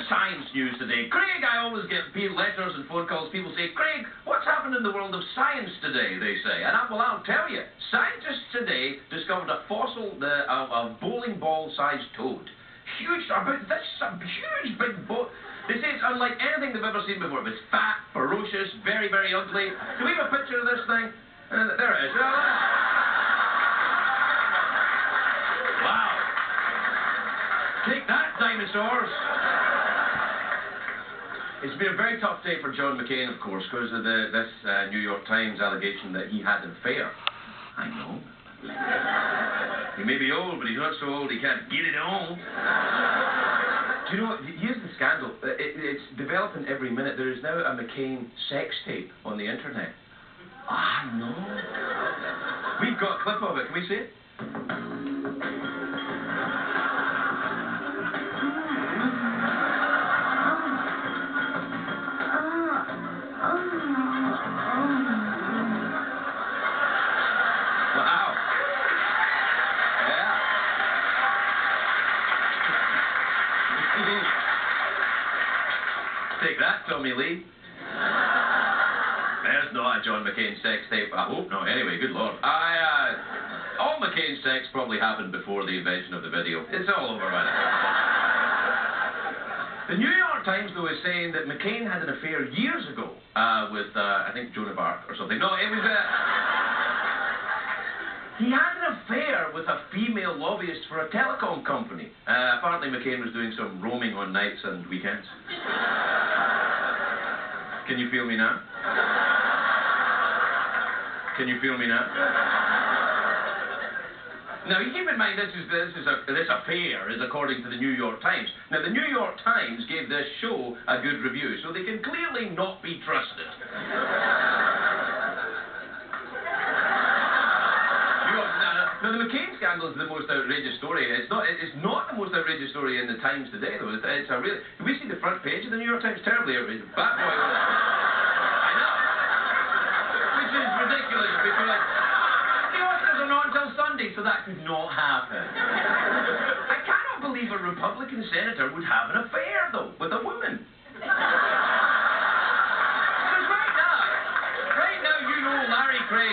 science news today. Craig, I always get letters and phone calls. People say, Craig, what's happened in the world of science today, they say. And I'll tell you. Scientists today discovered a fossil of a bowling ball-sized toad. Huge, this is a huge big boat. They say it's unlike anything they've ever seen before. It was fat, ferocious, very, very ugly. Do we have a picture of this thing? There it is. Wow. Take that, dinosaurs. It's been a very tough day for John McCain, of course, because of this New York Times allegation that he had an affair. I know. He may be old, but he's not so old he can't get it on. Do you know what? Here's the scandal. It's developing every minute. There is now a McCain sex tape on the internet. I know. We've got a clip of it. Can we see it? Wow. Yeah. Take that, Tommy Lee. There's not a John McCain sex tape. I hope not. Anyway, good lord. All McCain's sex probably happened before the invention of the video. It's all over by now. The New York Times, though, is saying that McCain had an affair years ago with, I think, Joan of Arc or something. No, it was... He had an affair with a female lobbyist for a telecom company. Apparently McCain was doing some roaming on nights and weekends. Can you feel me now? Can you feel me now? Now, you keep in mind, this affair is according to the New York Times. Now, the New York Times gave this show a good review, so they can clearly not be trusted. Now, the McCain scandal is the most outrageous story. It's not the most outrageous story in the Times today, though. It's a really... Can we see the front page of the New York Times? Terribly outrageous. Bad boy. I know. Which is ridiculous, because the Oscars are not until Sunday, so that could not happen. I cannot believe a Republican senator would have an affair, though, with a woman.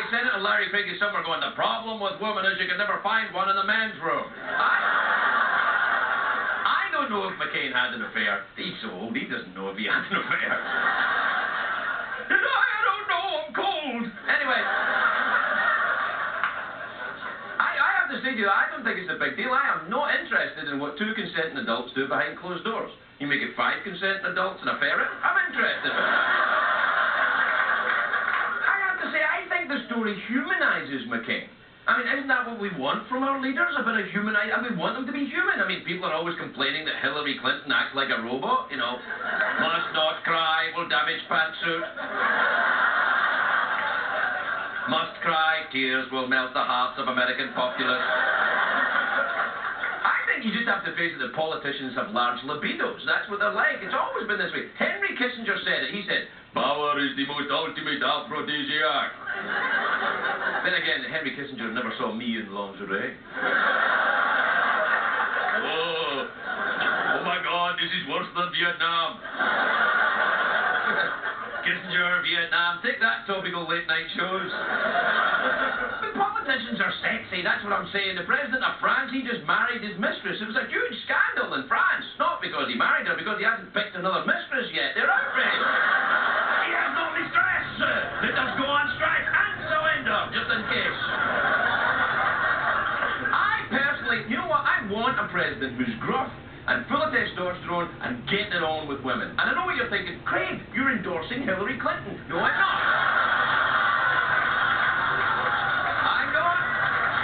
Senator Larry Craig is somewhere going, the problem with women is you can never find one in the men's room. I don't know if McCain had an affair. He's so old, he doesn't know if he had an affair. I don't know, I'm cold. Anyway, I have to say to you, I don't think it's a big deal. I am not interested in what 2 consenting adults do behind closed doors. You make it 5 consenting adults and a ferret, I'm interested. The story humanizes McCain. I mean, isn't that what we want from our leaders? A bit of humanizing. I mean, we want them to be human. I mean, people are always complaining that Hillary Clinton acts like a robot, you know. Must not cry, will damage pantsuit. Must cry, tears will melt the hearts of American populace. I think you just have to face it that politicians have large libidos. That's what they're like. It's always been this way. Henry Kissinger said it. He said, power is the most ultimate aphrodisiac. Then again, Henry Kissinger never saw me in lingerie. Oh my God, this is worse than Vietnam. Kissinger, Vietnam, take that, topical late-night shows. But politicians are sexy, that's what I'm saying. The president of France, he just married his mistress. It was a huge scandal in France. Not because he married her, because he hasn't picked another mistress yet. They're outraged. He has no mistress. Let us go on strike and surrender, just in case. I personally, you know what, I want a president who's gruff and full of testosterone and getting it on with women. And I know what you're thinking, Craig, you're endorsing Hillary Clinton. No, I'm not. I'm not.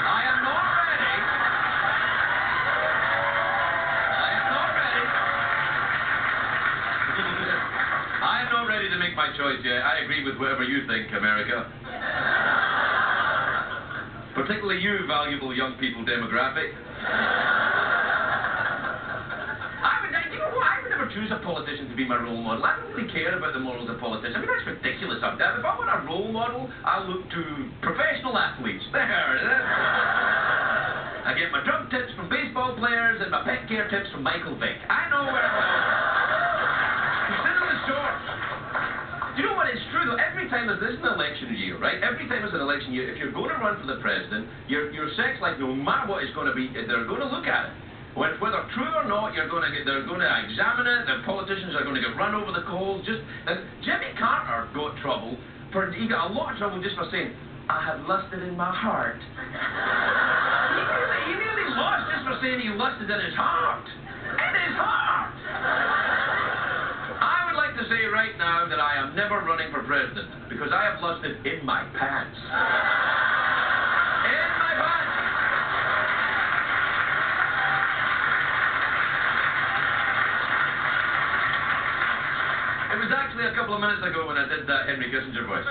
I am not ready. I am not ready. I am not ready to make my choice yet. I agree with whatever you think, America. Particularly you, valuable young people demographic. I would never choose a politician to be my role model. I don't really care about the morals of politicians. I mean, that's ridiculous. If I want a role model, I'll look to professional athletes. There. I get my drug tips from baseball players and my pet care tips from Michael Vick. I know where I'm going. time as this is an election year, right? Every time it's an election year, if you're going to run for the president, your sex life, no matter what it's going to be, they're going to look at it. Whether true or not, they're going to examine it. The politicians are going to get run over the coals. Jimmy Carter got trouble he got a lot of trouble just for saying, "I have lusted in my heart." he nearly lost just for saying he lusted in his heart. In his heart. I would like to say right now that I am never running for president because I have lusted in my pants. In my pants. It was actually a couple of minutes ago when I did that Henry Kissinger voice.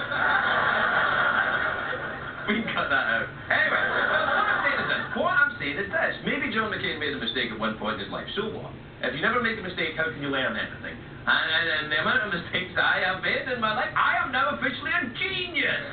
We can cut that out. Anyway, what I'm saying is this. Maybe John McCain made a mistake at one point in his life. So what? If you never make a mistake, how can you learn anything? And the amount of mistakes that I have made in my life, I am now officially a genius.